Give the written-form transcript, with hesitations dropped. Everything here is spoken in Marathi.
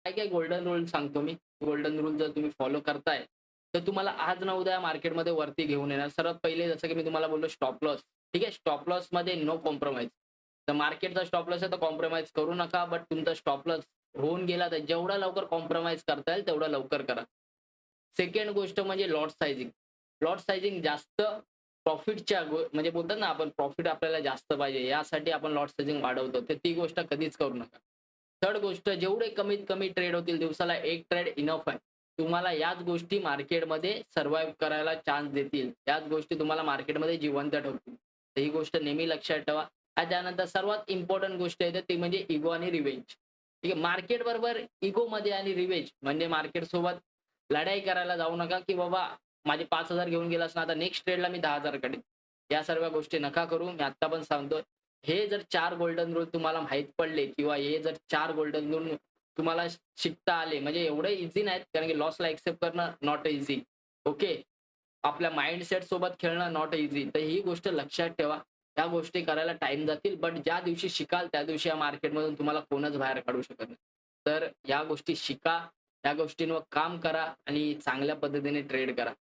काय काय गोल्डन रूल सांगतो मी. गोल्डन रूल जर तुम्ही फॉलो करताय, तर तुम्हाला आज ना उद्या मार्केटमध्ये वरती घेऊन येणार. सर्वात पहिले जसं की मी तुम्हाला बोललो स्टॉप लॉस. ठीक आहे. स्टॉप लॉसमध्ये नो कॉम्प्रोमाईज. तर मार्केटचा स्टॉप लॉस आहे तर कॉम्प्रोमाईज करू नका. बट तुमचा स्टॉप लॉस होऊन गेला तर जेवढा लवकर कॉम्प्रोमाईज करता येईल तेवढं लवकर करा. सेकंड गोष्ट म्हणजे लॉट साइझिंग. लॉट साइझिंग जास्त प्रॉफिटच्या म्हणजे बोलतात ना आपण प्रॉफिट आपल्याला जास्त पाहिजे यासाठी आपण लॉट साइझिंग वाढवतो. तर ती गोष्ट कधीच करू नका. थर्ड गोष्ट जेवढे कमीत कमी ट्रेड होतील दिवसाला एक ट्रेड इनफ आहे. तुम्हाला याच गोष्टी मार्केटमध्ये सर्व्हायव्ह करायला चान्स देतील. याच गोष्टी तुम्हाला मार्केटमध्ये जिवंत ठेवतील. तर ही गोष्ट नेहमी लक्षात ठेवा. आणि त्यानंतर सर्वात इम्पोर्टंट गोष्ट येते ती म्हणजे इगो आणि रिवेंज. ठीक आहे. मार्केट बरोबर इगोमध्ये आणि रिवेंज म्हणजे मार्केटसोबत लढाई करायला जाऊ नका, की बाबा माझे 5,000 घेऊन गेलास ना, आता नेक्स्ट ट्रेडला मी 10,000 काढीन. या सर्व गोष्टी नका करू. मी आत्ता पण सांगतोय. हे जर 4 गोल्डन रूल तुम्हाला माहीत पडले किंवा हे जर 4 गोल्डन रूल तुम्हाला शिकता आले, म्हणजे एवढे ईझी नाहीत कारण की लॉसला एक्सेप्ट करणं नॉट ईझी. ओके. आपल्या माइंडसेट सोबत खेळणं नॉट ईझी. तर ही गोष्ट लक्षात ठेवा. त्या गोष्टी करायला टाईम जातील, बट ज्या दिवशी शिकाल त्या दिवशी या मार्केटमधून तुम्हाला कोणच बाहेर काढू शकत नाही. तर या गोष्टी शिका, या गोष्टींवर काम करा आणि चांगल्या पद्धतीने ट्रेड करा.